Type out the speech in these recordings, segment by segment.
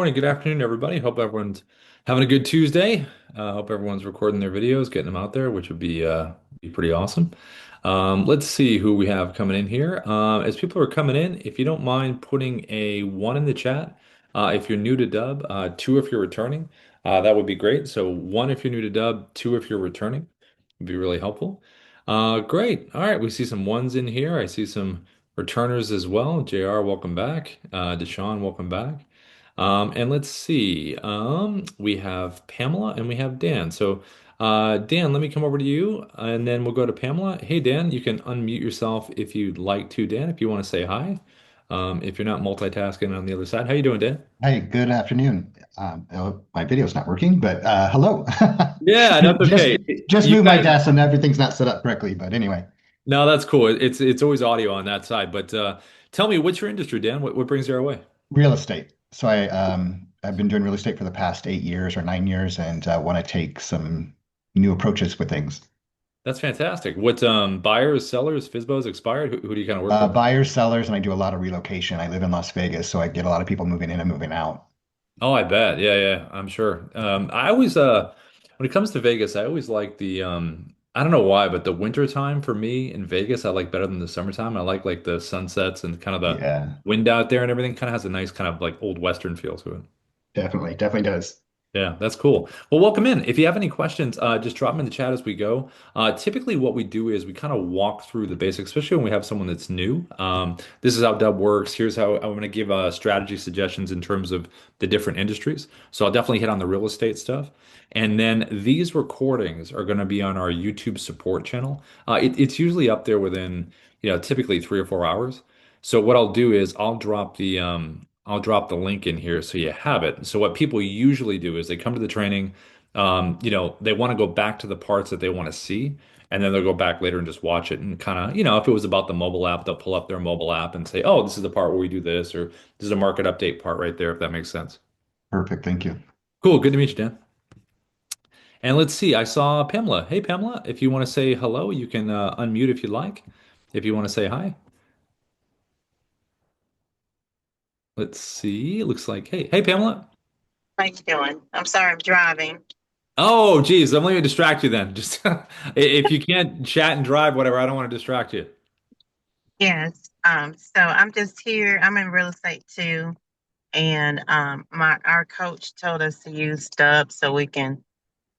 Morning, good afternoon, everybody. Hope everyone's having a good Tuesday. Hope everyone's recording their videos, getting them out there, which would be pretty awesome. Let's see who we have coming in here. As people are coming in, if you don't mind putting a one in the chat, if you're new to Dubb, two if you're returning, that would be great. So one if you're new to Dubb, two if you're returning, would be really helpful. Great. All right, we see some ones in here. I see some returners as well. JR, welcome back. Deshaun, welcome back. And let's see. We have Pamela and we have Dan. So, Dan, let me come over to you and then we'll go to Pamela. Hey, Dan, you can unmute yourself if you'd like to, Dan, if you want to say hi. If you're not multitasking on the other side. How you doing, Dan? Hey, good afternoon. My video's not working, but hello. Yeah, that's Just okay. just You moved my kind of desk and everything's not set up correctly. But anyway, no, that's cool. It's always audio on that side. But tell me, what's your industry, Dan? What brings you our way? real estate. So I've been doing real estate for the past 8 years or 9 years, and want to take some new approaches with things. That's fantastic. What buyers, sellers, FISBOs, expired? Who do you kind of work for? Buyers, sellers, and I do a lot of relocation. I live in Las Vegas, so I get a lot of people moving in and moving out. Oh, I bet. Yeah, yeah, I'm sure. I always when it comes to Vegas, I always like the I don't know why, but the winter time for me in Vegas I like better than the summertime. I like the sunsets and kind of the Yeah, wind out there and everything kind of has a nice kind of like old Western feel to it. definitely does. Yeah, that's cool. Well, welcome in. If you have any questions, just drop them in the chat as we go. Typically, what we do is we kind of walk through the basics, especially when we have someone that's new. This is how Dubb works. Here's how I'm going to give strategy suggestions in terms of the different industries. So I'll definitely hit on the real estate stuff. And then these recordings are going to be on our YouTube support channel. It's usually up there within, typically 3 or 4 hours. So what I'll do is I'll drop the link in here so you have it. So what people usually do is they come to the training, they want to go back to the parts that they want to see, and then they'll go back later and just watch it and kind of, if it was about the mobile app, they'll pull up their mobile app and say, oh, this is the part where we do this, or this is a market update part right there, if that makes sense. Perfect. Thank you. Cool, good to meet you, Dan. And let's see, I saw Pamela. Hey, Pamela, if you want to say hello, you can unmute if you like. If you want to say hi, let's see. It looks like, hey, Pamela. How you doing? I'm sorry, I'm driving. Oh, geez, I'm let me distract you then. Just if you can't chat and drive, whatever, I don't want to distract you. Yes. So I'm just here. I'm in real estate too, and my our coach told us to use Dubb so we can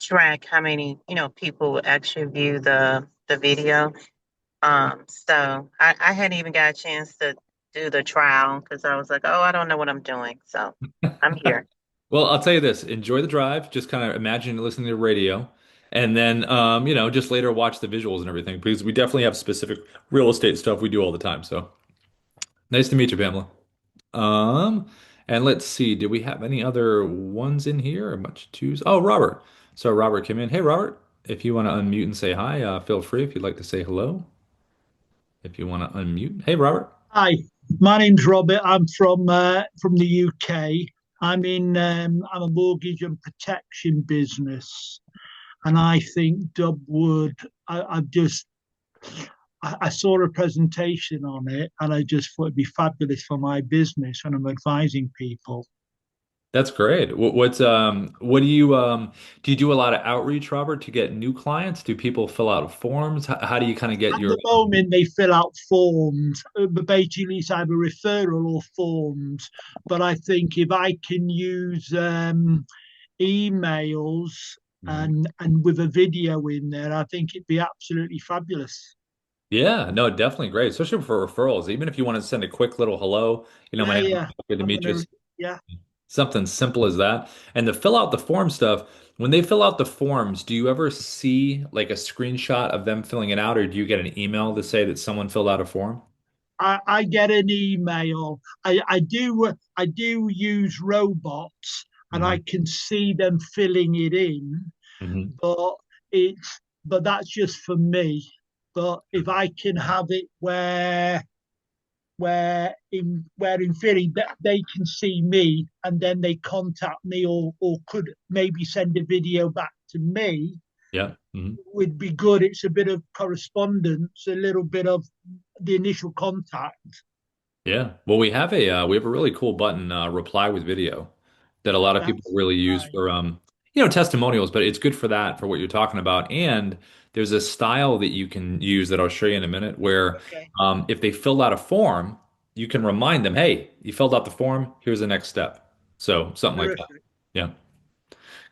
track how many people actually view the video. So I hadn't even got a chance to do the trial because I was like, oh, I don't know what I'm doing. So I'm here. Well, I'll tell you this, enjoy the drive. Just kind of imagine listening to the radio. And then, just later watch the visuals and everything because we definitely have specific real estate stuff we do all the time. So nice to meet you, Pamela. Um, and let's see, do we have any other ones in here? A bunch of twos. Oh, Robert. So Robert came in. Hey, Robert, if you want to unmute and say hi, feel free if you'd like to say hello. If you want to unmute. Hey, Robert. Hi, my name's Robert. I'm from the UK. I'm a mortgage and protection business, and I think Dubb would. I saw a presentation on it, and I just thought it'd be fabulous for my business when I'm advising people. That's great. What do you do a lot of outreach, Robert, to get new clients? Do people fill out forms? How do you kind of get At your the moment, they fill out forms, but basically it's either referral or forms. But I think if I can use emails Mhm. and with a video in there, I think it'd be absolutely fabulous. Yeah, no, definitely great, especially for referrals. Even if you want to send a quick little hello, my Yeah, name is yeah. good to I'm meet you. gonna, yeah. Something simple as that. And to fill out the form stuff, when they fill out the forms, do you ever see like a screenshot of them filling it out, or do you get an email to say that someone filled out a form? I get an email. I do use robots, and I Hmm. can see them filling it in, Hmm. but but that's just for me. But if I can have it where in theory that they can see me and then they contact me or could maybe send a video back to me Yeah. Hmm. would be good. It's a bit of correspondence, a little bit of the initial contact. Yeah. Well, we have a really cool button, reply with video. that a lot of people That's really use right. for testimonials, but it's good for that, for what you're talking about. And there's a style that you can use that I'll show you in a minute where Okay. if they filled out a form, you can remind them, hey, you filled out the form, here's the next step. So something like that. Terrific. Yeah.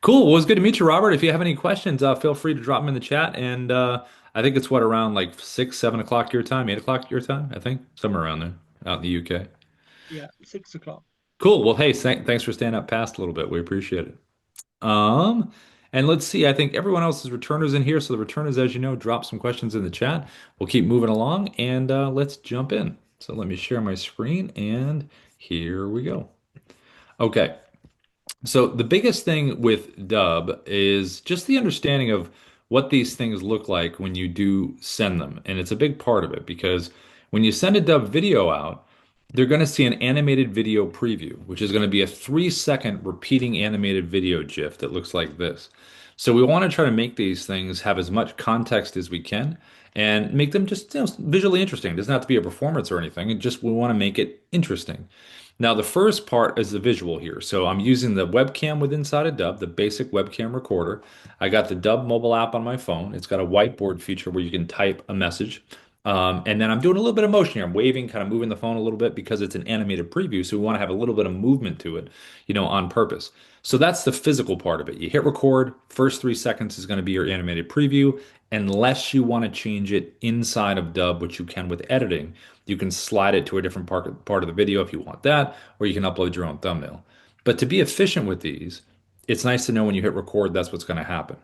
Cool. Well, it was good to meet you, Robert. If you have any questions, feel free to drop them in the chat. And I think it's what, around like 6, 7 o'clock your time, 8 o'clock your time, I think, somewhere around there out in the UK. Yeah, 6 o'clock. Cool. Well, hey, thanks for staying up past a little bit. We appreciate it. Um, and let's see. I think everyone else is returners in here. So the returners, as you know, drop some questions in the chat. We'll keep moving along and let's jump in. So let me share my screen and here we go. Okay. So the biggest thing with Dubb is just the understanding of what these things look like when you do send them. And it's a big part of it because when you send a Dubb video out, they're going to see an animated video preview, which is going to be a 3-second repeating animated video GIF that looks like this. So we want to try to make these things have as much context as we can and make them just visually interesting. It doesn't have to be a performance or anything. It just we want to make it interesting. Now, the first part is the visual here. So I'm using the webcam with inside of Dubb, the basic webcam recorder. I got the Dubb mobile app on my phone. It's got a whiteboard feature where you can type a message. And then I'm doing a little bit of motion here. I'm waving, kind of moving the phone a little bit because it's an animated preview. So we want to have a little bit of movement to it, on purpose. So that's the physical part of it. You hit record, first 3 seconds is going to be your animated preview. Unless you want to change it inside of Dubb, which you can with editing, you can slide it to a different part of the video if you want that, or you can upload your own thumbnail. But to be efficient with these, it's nice to know when you hit record, that's what's going to happen.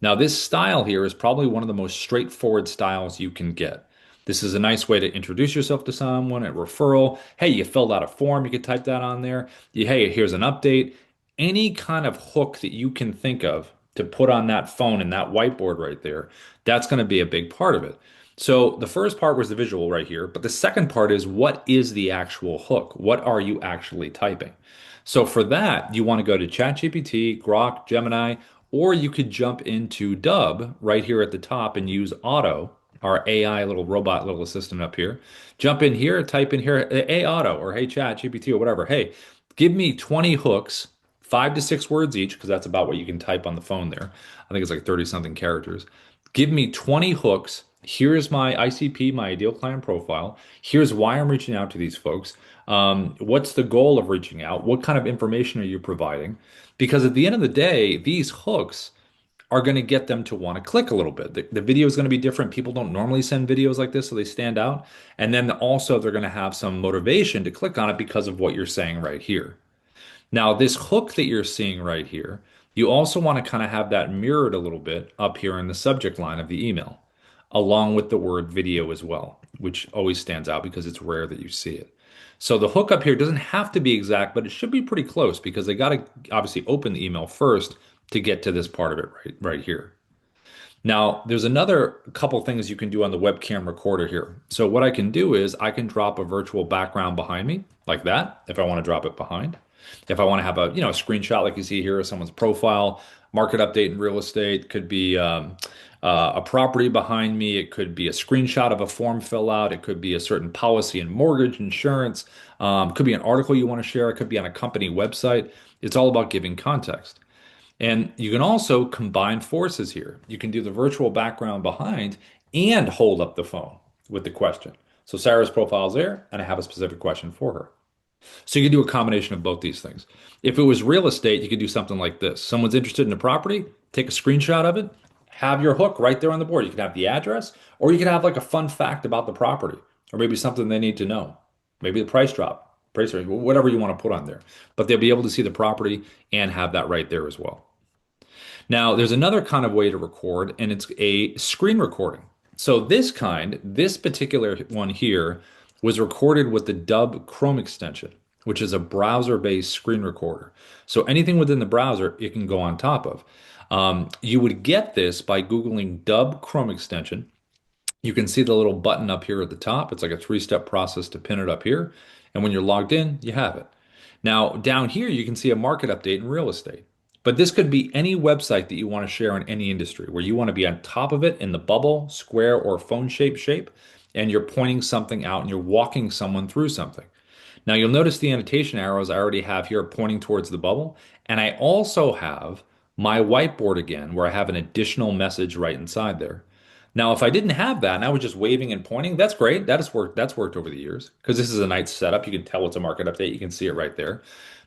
Now, this style here is probably one of the most straightforward styles you can get. This is a nice way to introduce yourself to someone, a referral. Hey, you filled out a form, you could type that on there. Hey, here's an update. Any kind of hook that you can think of to put on that phone and that whiteboard right there, that's going to be a big part of it. So the first part was the visual right here, but the second part is what is the actual hook? What are you actually typing? So for that, you want to go to ChatGPT, Grok, Gemini, or you could jump into Dubb right here at the top and use Auto, our AI little robot little assistant up here. Jump in here, type in here, hey Auto, or hey ChatGPT, or whatever. Hey, give me 20 hooks, 5 to 6 words each, because that's about what you can type on the phone there. I think it's like 30 something characters. Give me 20 hooks. Here's my ICP, my ideal client profile. Here's why I'm reaching out to these folks. What's the goal of reaching out? What kind of information are you providing? Because at the end of the day, these hooks are going to get them to want to click a little bit. The video is going to be different. People don't normally send videos like this, so they stand out. And then also, they're going to have some motivation to click on it because of what you're saying right here. Now, this hook that you're seeing right here, you also want to kind of have that mirrored a little bit up here in the subject line of the email, along with the word video as well, which always stands out because it's rare that you see it. So the hook up here doesn't have to be exact, but it should be pretty close because they got to obviously open the email first to get to this part of it right here. Now, there's another couple things you can do on the webcam recorder here. So what I can do is I can drop a virtual background behind me like that, if I want to drop it behind. If I want to have a screenshot like you see here of someone's profile, market update in real estate, could be a property behind me. It could be a screenshot of a form fill out. It could be a certain policy in mortgage insurance. It could be an article you want to share. It could be on a company website. It's all about giving context. And you can also combine forces here. You can do the virtual background behind and hold up the phone with the question. So Sarah's profile is there, and I have a specific question for her. So you can do a combination of both these things. If it was real estate, you could do something like this. Someone's interested in a property, take a screenshot of it, have your hook right there on the board. You can have the address, or you can have like a fun fact about the property, or maybe something they need to know. Maybe the price drop, price range, whatever you want to put on there. But they'll be able to see the property and have that right there as well. Now, there's another kind of way to record, and it's a screen recording. So this particular one here was recorded with the Dubb Chrome extension, which is a browser-based screen recorder. So anything within the browser, it can go on top of. You would get this by Googling Dubb Chrome extension. You can see the little button up here at the top. It's like a three-step process to pin it up here. And when you're logged in, you have it. Now, down here, you can see a market update in real estate. But this could be any website that you want to share in any industry where you want to be on top of it in the bubble, square, or phone shape, and you're pointing something out and you're walking someone through something. Now you'll notice the annotation arrows I already have here pointing towards the bubble. And I also have my whiteboard again, where I have an additional message right inside there. Now, if I didn't have that and I was just waving and pointing, that's great. That has worked. That's worked over the years because this is a nice setup. You can tell it's a market update. You can see it right there.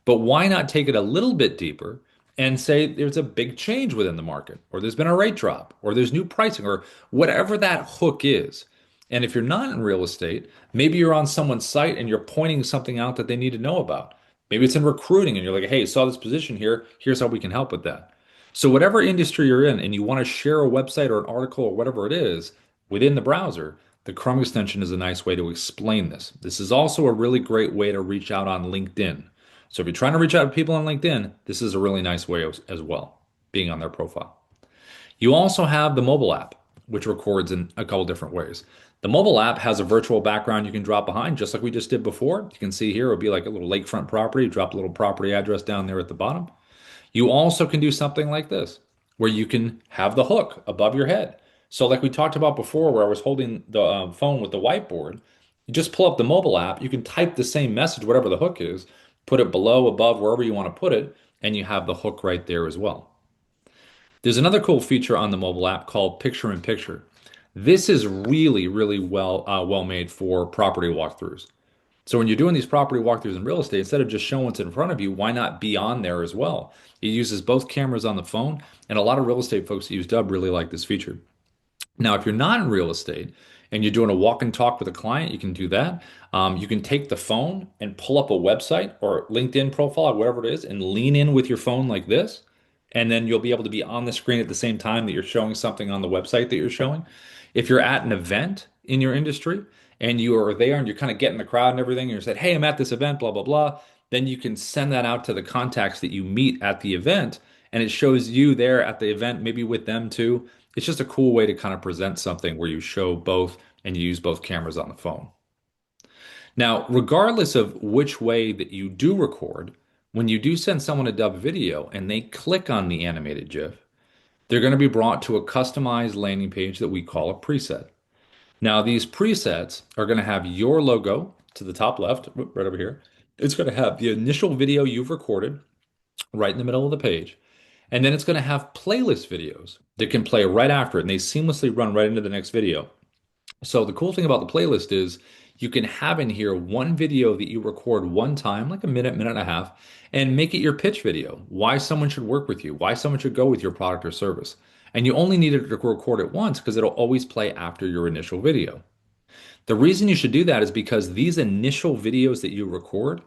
But why not take it a little bit deeper and say there's a big change within the market, or there's been a rate drop, or there's new pricing, or whatever that hook is. And if you're not in real estate, maybe you're on someone's site and you're pointing something out that they need to know about. Maybe it's in recruiting and you're like, hey, saw this position here. Here's how we can help with that. So, whatever industry you're in and you want to share a website or an article or whatever it is within the browser, the Chrome extension is a nice way to explain this. This is also a really great way to reach out on LinkedIn. So, if you're trying to reach out to people on LinkedIn, this is a really nice way as well, being on their profile. You also have the mobile app, which records in a couple different ways. The mobile app has a virtual background you can drop behind, just like we just did before. You can see here, it would be like a little lakefront property. Drop a little property address down there at the bottom. You also can do something like this, where you can have the hook above your head. So, like we talked about before, where I was holding the phone with the whiteboard, you just pull up the mobile app. You can type the same message, whatever the hook is, put it below, above, wherever you want to put it, and you have the hook right there as well. There's another cool feature on the mobile app called Picture in Picture. This is really, really well made for property walkthroughs. So when you're doing these property walkthroughs in real estate, instead of just showing what's in front of you, why not be on there as well? It uses both cameras on the phone, and a lot of real estate folks that use Dubb really like this feature. Now, if you're not in real estate and you're doing a walk and talk with a client, you can do that. You can take the phone and pull up a website or LinkedIn profile, or whatever it is, and lean in with your phone like this. And then you'll be able to be on the screen at the same time that you're showing something on the website that you're showing. If you're at an event in your industry and you are there and you're kind of getting the crowd and everything, and you said, hey, I'm at this event, blah, blah, blah, then you can send that out to the contacts that you meet at the event. And it shows you there at the event, maybe with them too. It's just a cool way to kind of present something where you show both and you use both cameras on the phone. Now, regardless of which way that you do record, when you do send someone a Dubb video and they click on the animated GIF, they're going to be brought to a customized landing page that we call a preset. Now, these presets are going to have your logo to the top left, right over here. It's going to have the initial video you've recorded right in the middle of the page. And then it's going to have playlist videos that can play right after it, and they seamlessly run right into the next video. So the cool thing about the playlist is you can have in here one video that you record one time, like a minute, minute and a half, and make it your pitch video. Why someone should work with you, why someone should go with your product or service. And you only need to record it once because it'll always play after your initial video. The reason you should do that is because these initial videos that you record,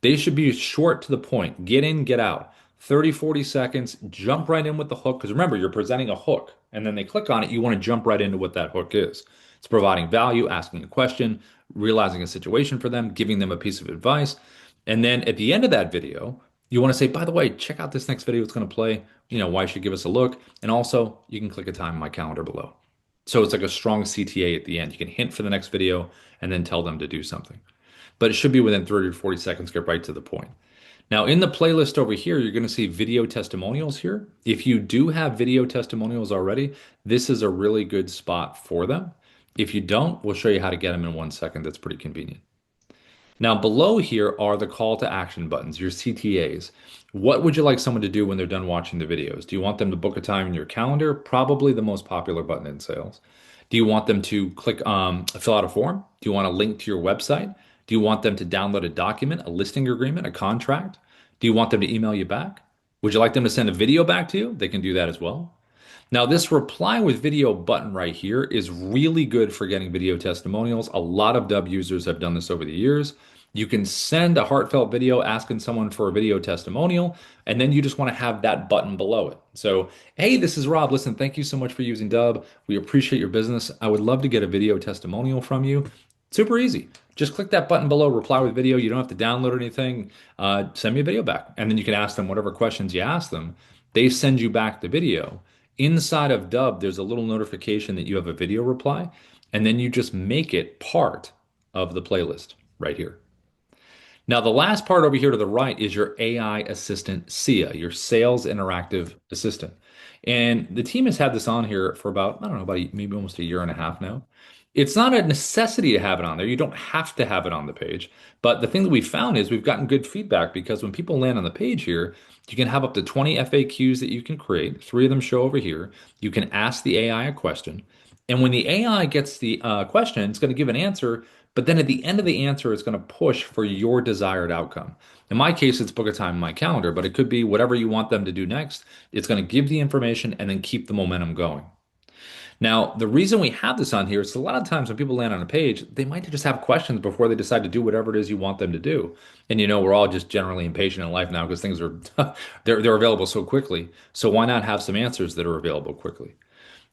they should be short to the point. Get in, get out. 30, 40 seconds, jump right in with the hook. Because remember, you're presenting a hook, and then they click on it. You want to jump right into what that hook is. It's providing value, asking a question, realizing a situation for them, giving them a piece of advice. And then at the end of that video, you want to say, by the way, check out this next video. It's going to play, why you should give us a look. And also, you can click a time in my calendar below. So it's like a strong CTA at the end. You can hint for the next video and then tell them to do something. But it should be within 30 or 40 seconds, get right to the point. Now, in the playlist over here, you're going to see video testimonials here. If you do have video testimonials already, this is a really good spot for them. If you don't, we'll show you how to get them in 1 second. That's pretty convenient. Now, below here are the call to action buttons, your CTAs. What would you like someone to do when they're done watching the videos? Do you want them to book a time in your calendar? Probably the most popular button in sales. Do you want them to fill out a form? Do you want a link to your website? Do you want them to download a document, a listing agreement, a contract? Do you want them to email you back? Would you like them to send a video back to you? They can do that as well. Now, this reply with video button right here is really good for getting video testimonials. A lot of Dubb users have done this over the years. You can send a heartfelt video asking someone for a video testimonial, and then you just want to have that button below it. So, hey, this is Rob. Listen, thank you so much for using Dubb. We appreciate your business. I would love to get a video testimonial from you. Super easy. Just click that button below, reply with video. You don't have to download anything. Send me a video back. And then you can ask them whatever questions you ask them. They send you back the video. Inside of Dubb, there's a little notification that you have a video reply, and then you just make it part of the playlist right here. Now, the last part over here to the right is your AI assistant, SIA, your sales interactive assistant. And the team has had this on here for about, I don't know, maybe almost a year and a half now. It's not a necessity to have it on there. You don't have to have it on the page. But the thing that we found is we've gotten good feedback because when people land on the page here, you can have up to 20 FAQs that you can create. Three of them show over here. You can ask the AI a question. And when the AI gets the question, it's going to give an answer. But then at the end of the answer, it's going to push for your desired outcome. In my case, it's book a time in my calendar, but it could be whatever you want them to do next. It's going to give the information and then keep the momentum going. Now, the reason we have this on here is a lot of times when people land on a page, they might just have questions before they decide to do whatever it is you want them to do. And we're all just generally impatient in life now because things are they're available so quickly. So why not have some answers that are available quickly?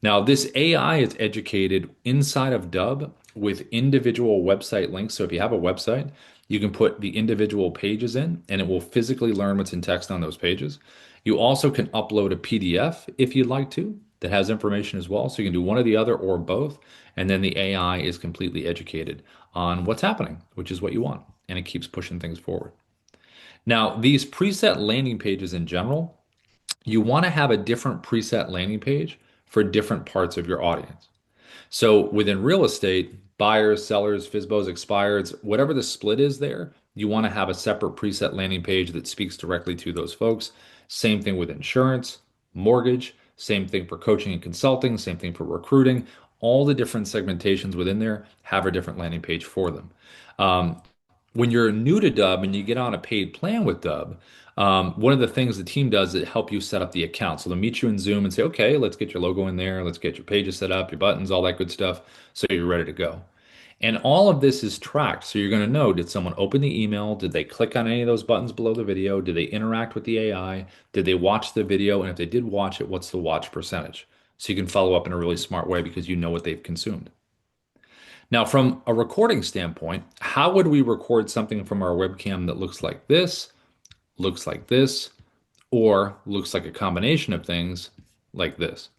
Now, this AI is educated inside of Dubb with individual website links. So if you have a website, you can put the individual pages in and it will physically learn what's in text on those pages. You also can upload a PDF if you'd like to that has information as well. So you can do one or the other or both. And then the AI is completely educated on what's happening, which is what you want. And it keeps pushing things forward. Now, these preset landing pages in general, you want to have a different preset landing page for different parts of your audience. So within real estate, buyers, sellers, FSBOs, expireds, whatever the split is there, you want to have a separate preset landing page that speaks directly to those folks. Same thing with insurance, mortgage, same thing for coaching and consulting, same thing for recruiting. All the different segmentations within there have a different landing page for them. Um, when you're new to Dubb and you get on a paid plan with Dubb, one of the things the team does is help you set up the account. So they'll meet you in Zoom and say, okay, let's get your logo in there. Let's get your pages set up, your buttons, all that good stuff. So you're ready to go. And all of this is tracked. So you're going to know, did someone open the email? Did they click on any of those buttons below the video? Did they interact with the AI? Did they watch the video? And if they did watch it, what's the watch percentage? So you can follow up in a really smart way because you know what they've consumed. Now, from a recording standpoint, how would we record something from our webcam that looks like this, or looks like a combination of things like this?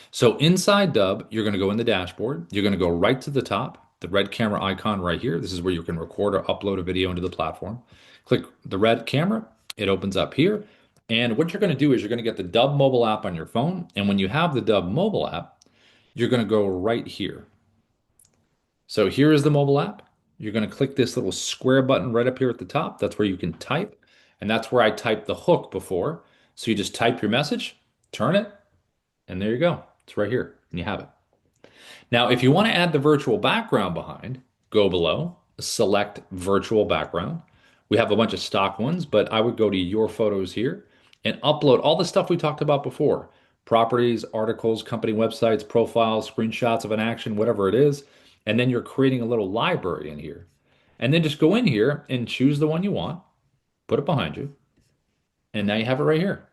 So inside Dubb, you're going to go in the dashboard. You're going to go right to the top, the red camera icon right here. This is where you can record or upload a video into the platform. Click the red camera. It opens up here. And what you're going to do is you're going to get the Dubb mobile app on your phone. And when you have the Dubb mobile app, you're going to go right here. So here is the mobile app. You're going to click this little square button right up here at the top. That's where you can type. And that's where I typed the hook before. So you just type your message, turn it, and there you go. It's right here, and you have it. Now, if you want to add the virtual background behind, go below, select virtual background. We have a bunch of stock ones, but I would go to your photos here and upload all the stuff we talked about before. Properties, articles, company websites, profiles, screenshots of an action, whatever it is. And then you're creating a little library in here. And then just go in here and choose the one you want, put it behind you, and now you have it right here.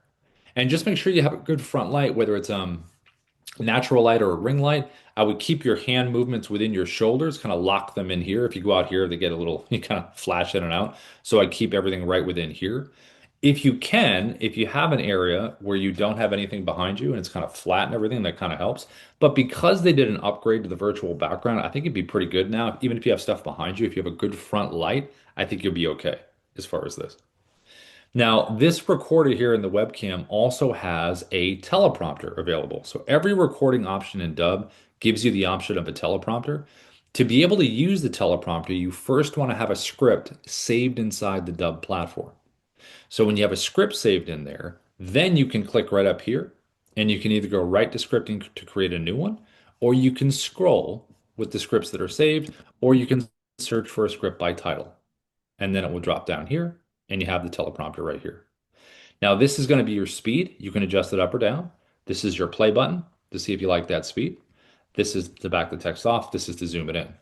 And just make sure you have a good front light, whether it's natural light or a ring light. I would keep your hand movements within your shoulders, kind of lock them in here. If you go out here, they get a little, you kind of flash in and out. So I keep everything right within here. If you can, if you have an area where you don't have anything behind you and it's kind of flat and everything, that kind of helps. But because they did an upgrade to the virtual background, I think it'd be pretty good now. Even if you have stuff behind you, if you have a good front light, I think you'll be okay as far as this. Now, this recorder here in the webcam also has a teleprompter available. So every recording option in Dubb gives you the option of a teleprompter. To be able to use the teleprompter, you first want to have a script saved inside the Dubb platform. So when you have a script saved in there, then you can click right up here and you can either go right to scripting to create a new one, or you can scroll with the scripts that are saved, or you can search for a script by title. And then it will drop down here and you have the teleprompter right here. Now, this is going to be your speed. You can adjust it up or down. This is your play button to see if you like that speed. This is to back the text off. This is to zoom it in.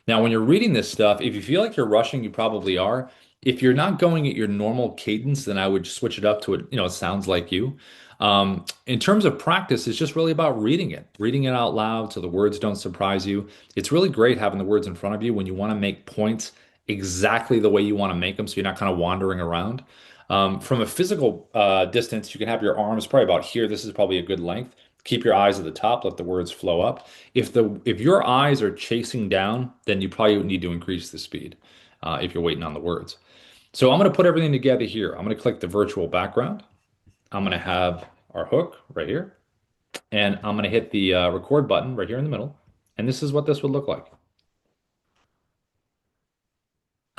Now, when you're reading this stuff, if you feel like you're rushing, you probably are. If you're not going at your normal cadence, then I would switch it up to it, it sounds like you. In terms of practice, it's just really about reading it out loud so the words don't surprise you. It's really great having the words in front of you when you want to make points exactly the way you want to make them so you're not kind of wandering around. From a physical distance, you can have your arms probably about here. This is probably a good length. Keep your eyes at the top, let the words flow up. If your eyes are chasing down, then you probably need to increase the speed if you're waiting on the words. So I'm going to put everything together here. I'm going to click the virtual background. I'm going to have our hook right here, and I'm going to hit the record button right here in the middle, And this is what this would look like.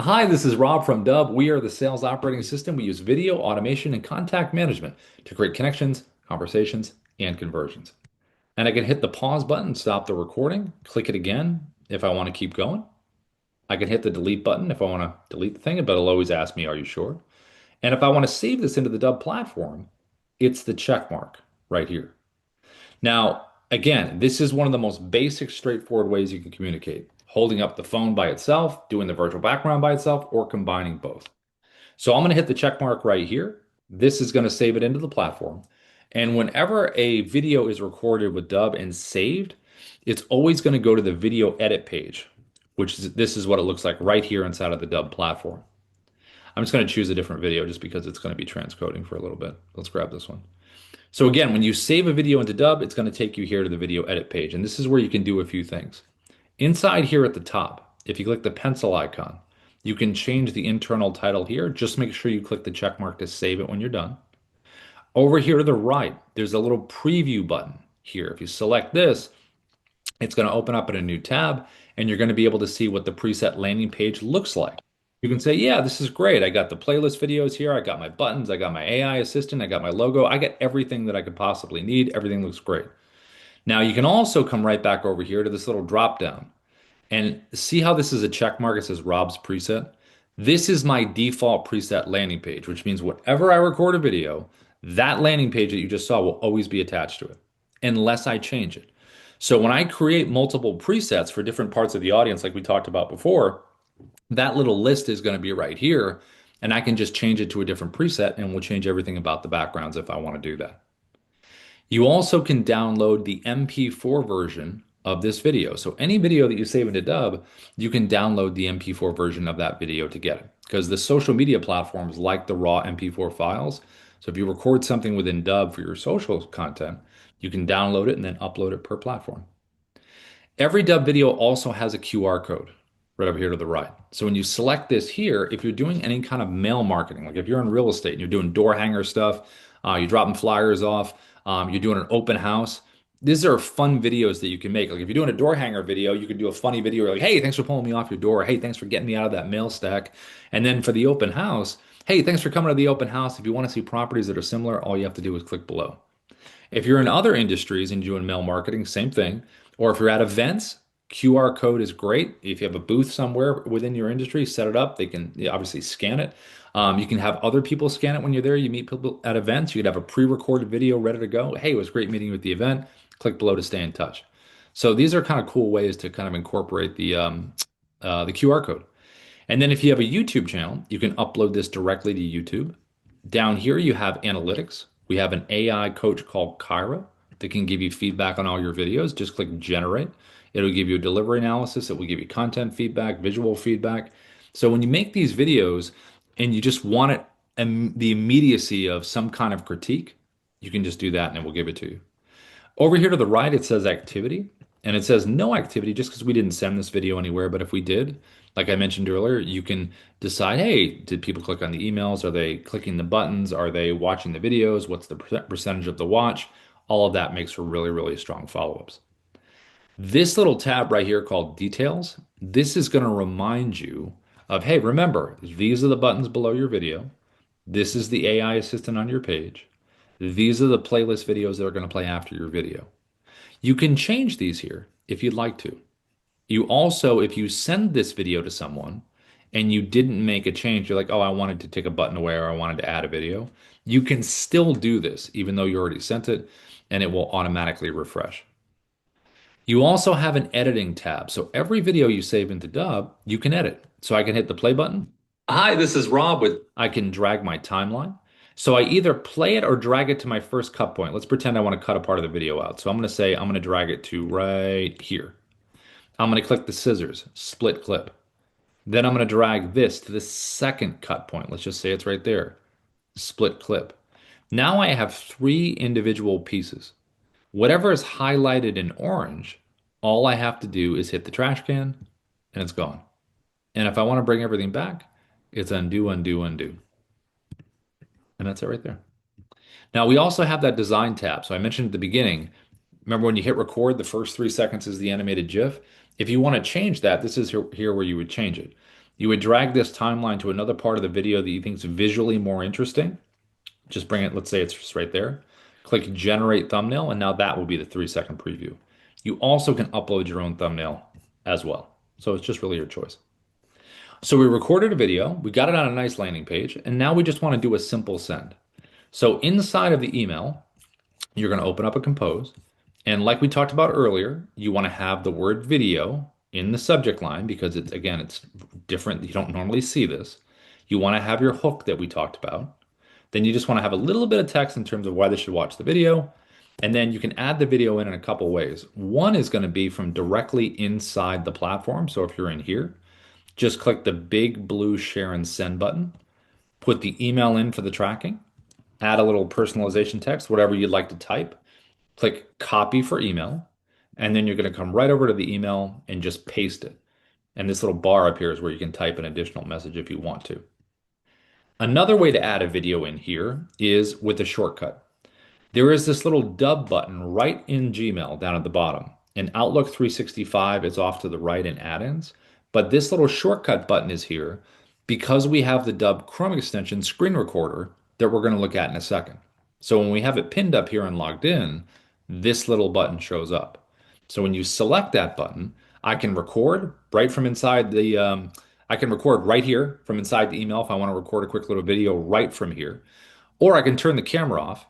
Hi, this is Rob from Dubb. We are the sales operating system. We use video, automation, and contact management to create connections, conversations, and conversions. And I can hit the pause button, stop the recording, click it again if I want to keep going. I can hit the delete button if I want to delete the thing, but it'll always ask me, are you sure? And if I want to save this into the Dubb platform, it's the check mark right here. Now, again, this is one of the most basic, straightforward ways you can communicate. Holding up the phone by itself, doing the virtual background by itself, or combining both. So I'm going to hit the check mark right here. This is going to save it into the platform. And whenever a video is recorded with Dubb and saved, it's always going to go to the video edit page, which is this is what it looks like right here inside of the Dubb platform. I'm just going to choose a different video just because it's going to be transcoding for a little bit. Let's grab this one. So again, when you save a video into Dubb, it's going to take you here to the video edit page. And this is where you can do a few things. Inside here at the top, if you click the pencil icon, you can change the internal title here. Just make sure you click the check mark to save it when you're done. Over here to the right, there's a little preview button here. If you select this, it's going to open up in a new tab and you're going to be able to see what the preset landing page looks like. You can say, yeah, this is great. I got the playlist videos here. I got my buttons. I got my AI assistant. I got my logo. I got everything that I could possibly need. Everything looks great. Now you can also come right back over here to this little drop down and see how this is a check mark. It says Rob's preset. This is my default preset landing page, which means whenever I record a video, that landing page that you just saw will always be attached to it unless I change it. So when I create multiple presets for different parts of the audience, like we talked about before, that little list is going to be right here. And I can just change it to a different preset and we'll change everything about the backgrounds if I want to do that. You also can download the MP4 version of this video. So any video that you save into Dubb, you can download the MP4 version of that video to get it. Because the social media platforms like the raw MP4 files. So if you record something within Dubb for your social content, you can download it and then upload it per platform. Every Dubb video also has a QR code right over here to the right. So when you select this here, if you're doing any kind of mail marketing, like if you're in real estate and you're doing door hanger stuff, you're dropping flyers off, you're doing an open house, these are fun videos that you can make. Like if you're doing a door hanger video, you can do a funny video like, hey, thanks for pulling me off your door. Hey, thanks for getting me out of that mail stack. And then for the open house, hey, thanks for coming to the open house. If you want to see properties that are similar, all you have to do is click below. If you're in other industries and doing mail marketing, same thing. Or if you're at events, QR code is great. If you have a booth somewhere within your industry, set it up. They can obviously scan it. You can have other people scan it when you're there. You meet people at events. You could have a pre-recorded video ready to go. Hey, it was great meeting you at the event. Click below to stay in touch. So these are kind of cool ways to kind of incorporate the QR code. And then if you have a YouTube channel, you can upload this directly to YouTube. Down here, you have analytics. We have an AI coach called Kyra that can give you feedback on all your videos. Just click generate. It'll give you a delivery analysis. It will give you content feedback, visual feedback. So when you make these videos and you just want it and the immediacy of some kind of critique, you can just do that and it will give it to you. Over here to the right, it says activity, and it says no activity just because we didn't send this video anywhere. But if we did, like I mentioned earlier, you can decide, hey, did people click on the emails? Are they clicking the buttons? Are they watching the videos? What's the percentage of the watch? All of that makes for really, really strong follow-ups. This little tab right here called details, this is going to remind you of, hey, remember, these are the buttons below your video. This is the AI assistant on your page. These are the playlist videos that are going to play after your video. You can change these here if you'd like to. You also, if you send this video to someone and you didn't make a change, you're like, oh, I wanted to take a button away or I wanted to add a video, you can still do this even though you already sent it and it will automatically refresh. You also have an editing tab. So every video you save into Dubb, you can edit. So I can hit the play button. Hi, this is Rob with, I can drag my timeline. So I either play it or drag it to my first cut point. Let's pretend I want to cut a part of the video out. So I'm going to say, I'm going to drag it to right here. I'm going to click the scissors, split clip. Then I'm going to drag this to the second cut point. Let's just say it's right there, split clip. Now I have three individual pieces. Whatever is highlighted in orange, all I have to do is hit the trash can and it's gone. And if I want to bring everything back, it's undo, undo, undo. And that's it right there. Now we also have that design tab. So I mentioned at the beginning, Remember when you hit record, the first 3 seconds is the animated GIF? If you want to change that, this is here where you would change it. You would drag this timeline to another part of the video that you think is visually more interesting. Just bring it, let's say it's just right there. Click generate thumbnail, and now that will be the 3 second preview. You also can upload your own thumbnail as well. So it's just really your choice. So we recorded a video, we got it on a nice landing page, and now we just want to do a simple send. So inside of the email, you're going to open up a compose. And like we talked about earlier, you want to have the word video in the subject line because it's, again, it's different. You don't normally see this. You want to have your hook that we talked about. Then you just want to have a little bit of text in terms of why they should watch the video. And then you can add the video in a couple ways. One is going to be from directly inside the platform. So if you're in here, just click the big blue share and send button, put the email in for the tracking, add a little personalization text, whatever you'd like to type, click copy for email, and then you're going to come right over to the email and just paste it. And this little bar up here is where you can type an additional message if you want to. Another way to add a video in here is with a shortcut. There is this little Dubb button right in Gmail down at the bottom. In Outlook 365, it's off to the right in add-ins, but this little shortcut button is here because we have the Dubb Chrome extension screen recorder that we're going to look at in a second. So when we have it pinned up here and logged in, this little button shows up. So when you select that button, I can record right from inside I can record right here from inside the email if I want to record a quick little video right from here. Or I can turn the camera off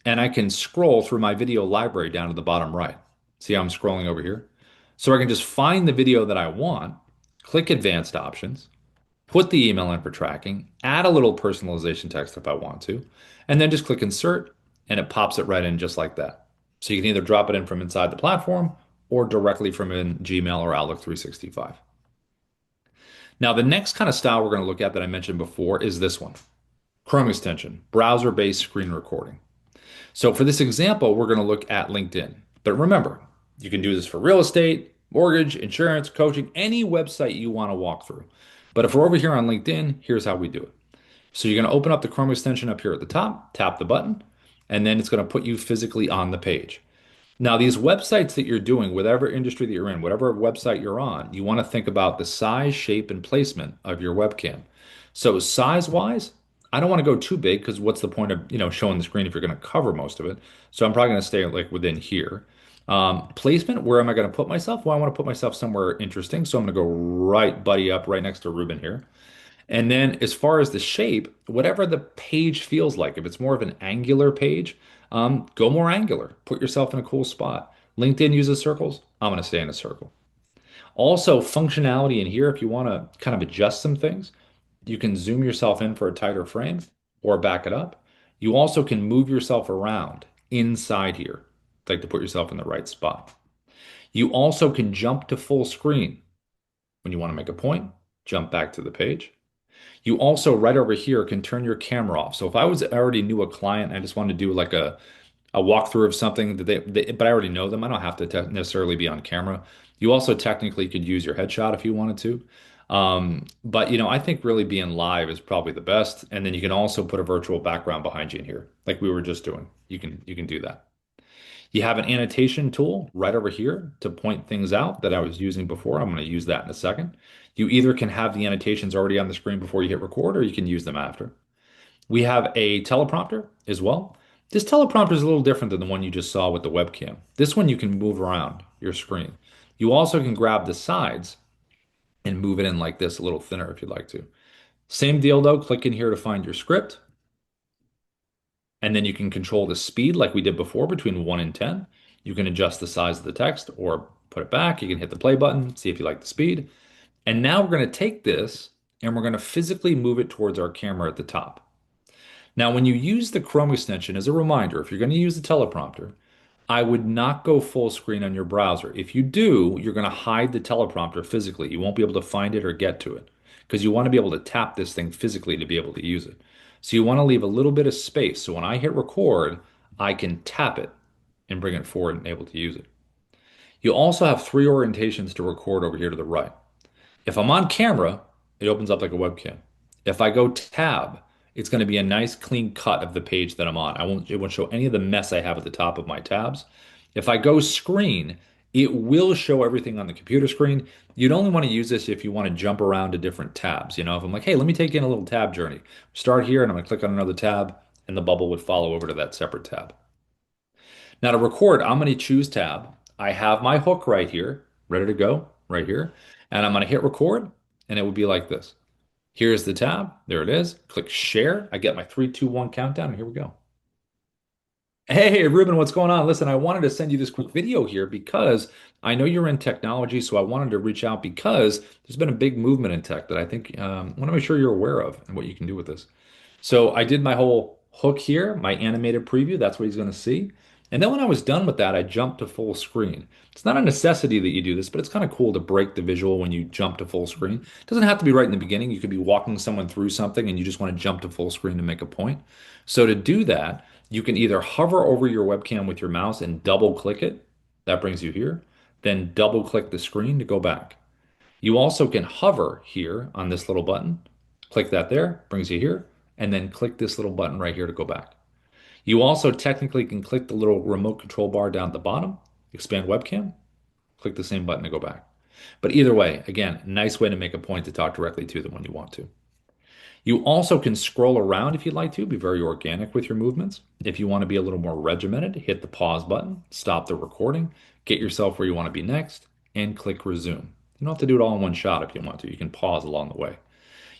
and I can scroll through my video library down to the bottom right. See how I'm scrolling over here? So I can just find the video that I want, click advanced options, put the email in for tracking, add a little personalization text if I want to, and then just click insert and it pops it right in just like that. So you can either drop it in from inside the platform or directly from in Gmail or Outlook 365. Now, the next kind of style we're going to look at that I mentioned before is this one, Chrome extension, browser-based screen recording. So for this example, we're going to look at LinkedIn. But remember, you can do this for real estate, mortgage, insurance, coaching, any website you want to walk through. But if we're over here on LinkedIn, here's how we do it. So you're going to open up the Chrome extension up here at the top, tap the button, and then it's going to put you physically on the page. Now, these websites that you're doing, whatever industry that you're in, whatever website you're on, you want to think about the size, shape, and placement of your webcam. So size-wise, I don't want to go too big because what's the point of, showing the screen if you're going to cover most of it? So I'm probably going to stay like within here. Placement, where am I going to put myself? Well, I want to put myself somewhere interesting. So I'm going to go right buddy up right next to Ruben here. And then as far as the shape, whatever the page feels like, if it's more of an angular page, go more angular. Put yourself in a cool spot. LinkedIn uses circles. I'm going to stay in a circle. Also, functionality in here, if you want to kind of adjust some things, you can zoom yourself in for a tighter frame or back it up. You also can move yourself around inside here, like to put yourself in the right spot. You also can jump to full screen when you want to make a point, jump back to the page. You also, right over here, can turn your camera off. So if I was already knew a client, I just wanted to do like a walkthrough of something that but I already know them. I don't have to necessarily be on camera. You also technically could use your headshot if you wanted to. But I think really being live is probably the best. And then you can also put a virtual background behind you in here, like we were just doing. You can do that. You have an annotation tool right over here to point things out that I was using before. I'm going to use that in a second. You either can have the annotations already on the screen before you hit record, or you can use them after. We have a teleprompter as well. This teleprompter is a little different than the one you just saw with the webcam. This one you can move around your screen. You also can grab the sides and move it in like this, a little thinner if you'd like to. Same deal though, click in here to find your script. And then you can control the speed like we did before between 1 and 10. You can adjust the size of the text or put it back. You can hit the play button, see if you like the speed. And now we're going to take this and we're going to physically move it towards our camera at the top. Now, when you use the Chrome extension, as a reminder, if you're going to use the teleprompter, I would not go full screen on your browser. If you do, you're going to hide the teleprompter physically. You won't be able to find it or get to it because you want to be able to tap this thing physically to be able to use it. So you want to leave a little bit of space. So when I hit record, I can tap it and bring it forward and able to use it. You also have 3 orientations to record over here to the right. If I'm on camera, it opens up like a webcam. If I go tab, it's going to be a nice clean cut of the page that I'm on. It won't show any of the mess I have at the top of my tabs. If I go screen, it will show everything on the computer screen. You'd only want to use this if you want to jump around to different tabs. You know, if I'm like, hey, let me take you in a little tab journey. Start here and I'm going to click on another tab and the bubble would follow over to that separate tab. Now to record, I'm going to choose tab. I have my hook right here, ready to go right here. And I'm going to hit record and it will be like this. Here's the tab. There it is. Click share. I get my 3, 2, 1 countdown and here we go. Hey, Ruben, what's going on? Listen, I wanted to send you this quick video here because I know you're in technology, so I wanted to reach out because there's been a big movement in tech that I think want to make sure you're aware of and what you can do with this. So I did my whole hook here, my animated preview. That's what he's going to see. And then when I was done with that, I jumped to full screen. It's not a necessity that you do this, but it's kind of cool to break the visual when you jump to full screen. It doesn't have to be right in the beginning. You could be walking someone through something and you just want to jump to full screen to make a point. So to do that, you can either hover over your webcam with your mouse and double click it. That brings you here. Then double click the screen to go back. You also can hover here on this little button. Click that there, brings you here, and then click this little button right here to go back. You also technically can click the little remote control bar down at the bottom, expand webcam, click the same button to go back. But either way, again, nice way to make a point to talk directly to them when you want to. You also can scroll around if you'd like to, be very organic with your movements. If you want to be a little more regimented, hit the pause button, stop the recording, get yourself where you want to be next, and click resume. You don't have to do it all in one shot if you want to. You can pause along the way.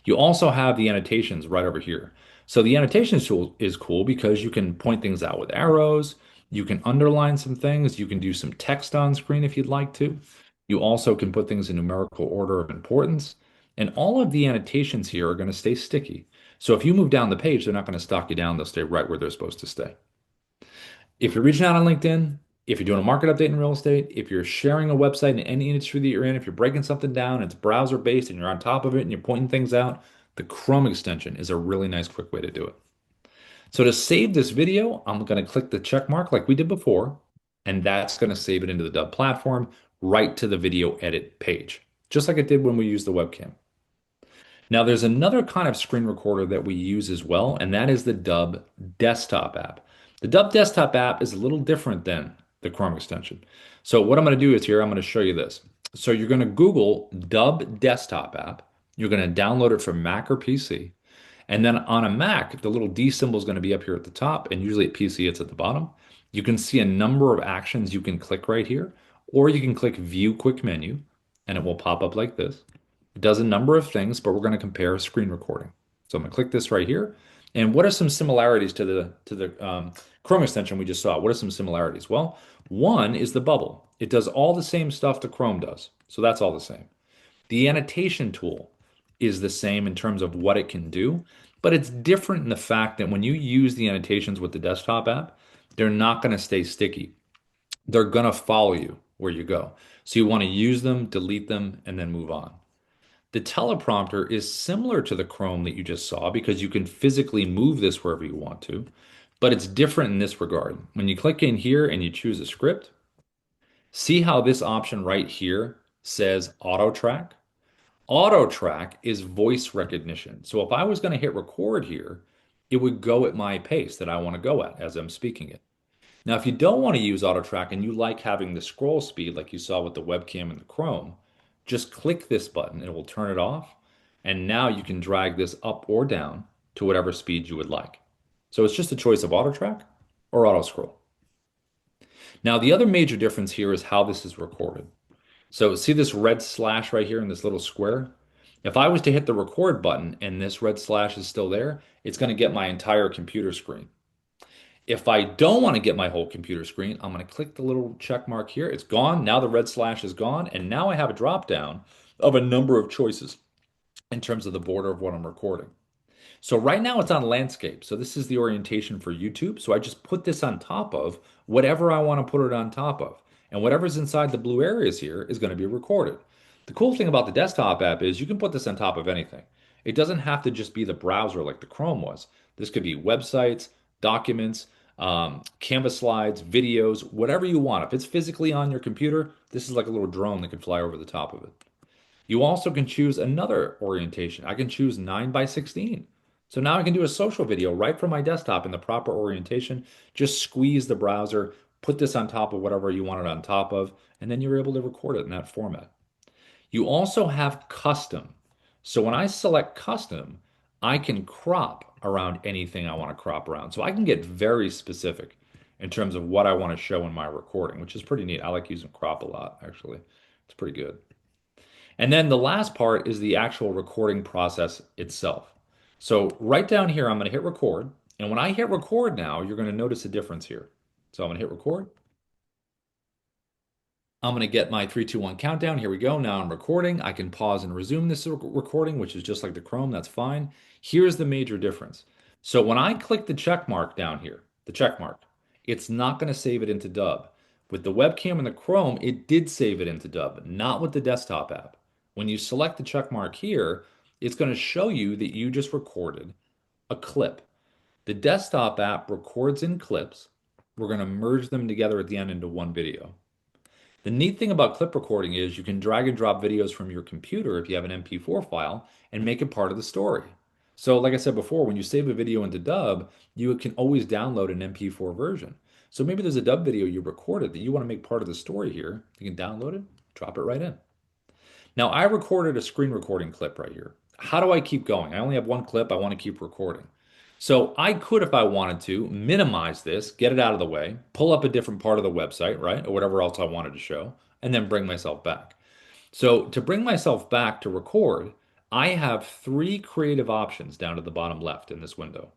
You also have the annotations right over here. So the annotations tool is cool because you can point things out with arrows. You can underline some things. You can do some text on screen if you'd like to. You also can put things in numerical order of importance. And all of the annotations here are going to stay sticky. So if you move down the page, they're not going to stalk you down. They'll stay right where they're supposed to stay. If you're reaching out on LinkedIn, if you're doing a market update in real estate, if you're sharing a website in any industry that you're in, if you're breaking something down, it's browser based and you're on top of it and you're pointing things out, the Chrome extension is a really nice quick way to do it. So to save this video, I'm going to click the check mark like we did before, and that's going to save it into the Dubb platform right to the video edit page, just like it did when we used the webcam. Now, there's another kind of screen recorder that we use as well, and that is the Dubb desktop app. The Dubb desktop app is a little different than the Chrome extension. So what I'm going to do is here, I'm going to show you this. So you're going to Google Dubb desktop app. You're going to download it from Mac or PC. And then on a Mac, the little D symbol is going to be up here at the top, and usually at PC, it's at the bottom. You can see a number of actions you can click right here, or you can click View Quick Menu, and it will pop up like this. It does a number of things, but we're going to compare screen recording. So I'm going to click this right here. And what are some similarities to the Chrome extension we just saw? What are some similarities? Well, one is the bubble. It does all the same stuff the Chrome does. So that's all the same. The annotation tool is the same in terms of what it can do, but it's different in the fact that when you use the annotations with the desktop app, they're not going to stay sticky. They're going to follow you where you go. So you want to use them, delete them, and then move on. The teleprompter is similar to the Chrome that you just saw because you can physically move this wherever you want to, but it's different in this regard. When you click in here and you choose a script, see how this option right here says auto track? Auto track is voice recognition. So if I was going to hit record here, it would go at my pace that I want to go at as I'm speaking it. Now, if you don't want to use auto track and you like having the scroll speed like you saw with the webcam and the Chrome, just click this button and it will turn it off. And now you can drag this up or down to whatever speed you would like. So it's just a choice of auto track or auto scroll. Now, the other major difference here is how this is recorded. So see this red slash right here in this little square? If I was to hit the record button and this red slash is still there, it's going to get my entire computer screen. If I don't want to get my whole computer screen, I'm going to click the little check mark here. It's gone. Now the red slash is gone. And now I have a drop down of a number of choices in terms of the border of what I'm recording. So right now it's on landscape. So this is the orientation for YouTube. So I just put this on top of whatever I want to put it on top of. And whatever's inside the blue areas here is going to be recorded. The cool thing about the desktop app is you can put this on top of anything. It doesn't have to just be the browser like the Chrome was. This could be websites, documents, Canvas slides, videos, whatever you want. If it's physically on your computer, this is like a little drone that can fly over the top of it. You also can choose another orientation. I can choose 9:16. So now I can do a social video right from my desktop in the proper orientation. Just squeeze the browser, put this on top of whatever you want it on top of, and then you're able to record it in that format. You also have custom. So when I select custom, I can crop around anything I want to crop around. So I can get very specific in terms of what I want to show in my recording, which is pretty neat. I like using crop a lot, actually. It's pretty good. And then the last part is the actual recording process itself. So right down here, I'm going to hit record. And when I hit record now, you're going to notice a difference here. So I'm going to hit record. I'm going to get my 3, 2, 1 countdown. Here we go. Now I'm recording. I can pause and resume this recording, which is just like the Chrome. That's fine. Here's the major difference. So when I click the check mark down here, the check mark, it's not going to save it into Dubb. With the webcam and the Chrome, it did save it into Dubb, not with the desktop app. When you select the check mark here, it's going to show you that you just recorded a clip. The desktop app records in clips. We're going to merge them together at the end into one video. The neat thing about clip recording is you can drag and drop videos from your computer if you have an MP4 file and make it part of the story. So, like I said before, when you save a video into Dubb, you can always download an MP4 version. So maybe there's a Dubb video you recorded that you want to make part of the story here. You can download it, drop it right in. Now, I recorded a screen recording clip right here. How do I keep going? I only have one clip. I want to keep recording. So I could, if I wanted to, minimize this, get it out of the way, pull up a different part of the website, right? Or whatever else I wanted to show, and then bring myself back. So to bring myself back to record, I have 3 creative options down to the bottom left in this window.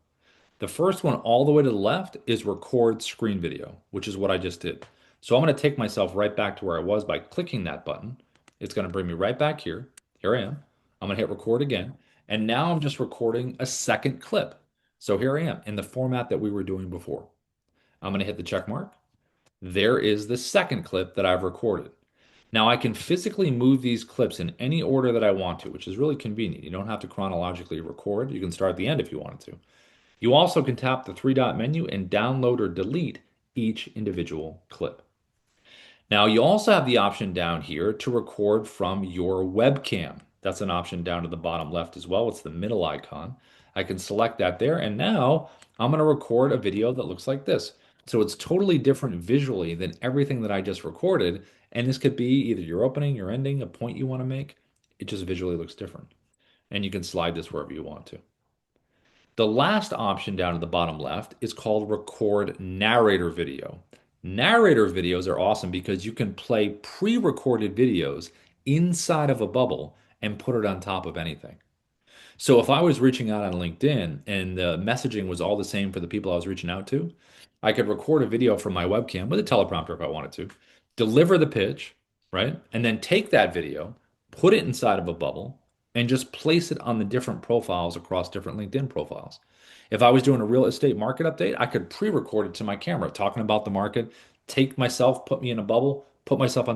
The first one all the way to the left is record screen video, which is what I just did. So I'm going to take myself right back to where I was by clicking that button. It's going to bring me right back here. Here I am. I'm going to hit record again. And now I'm just recording a second clip. So here I am in the format that we were doing before. I'm going to hit the check mark. There is the second clip that I've recorded. Now I can physically move these clips in any order that I want to, which is really convenient. You don't have to chronologically record. You can start at the end if you wanted to. You also can tap the 3-dot menu and download or delete each individual clip. Now, you also have the option down here to record from your webcam. That's an option down to the bottom left as well. It's the middle icon. I can select that there, and now I'm going to record a video that looks like this. So it's totally different visually than everything that I just recorded, and this could be either your opening, your ending, a point you want to make. It just visually looks different. And you can slide this wherever you want to. The last option down at the bottom left is called Record Narrator Video. Narrator videos are awesome because you can play pre-recorded videos inside of a bubble and put it on top of anything. So if I was reaching out on LinkedIn and the messaging was all the same for the people I was reaching out to, I could record a video from my webcam with a teleprompter if I wanted to, deliver the pitch, right? And then take that video, put it inside of a bubble, and just place it on the different profiles across different LinkedIn profiles. If I was doing a real estate market update, I could pre-record it to my camera talking about the market, take myself, put me in a bubble, put myself on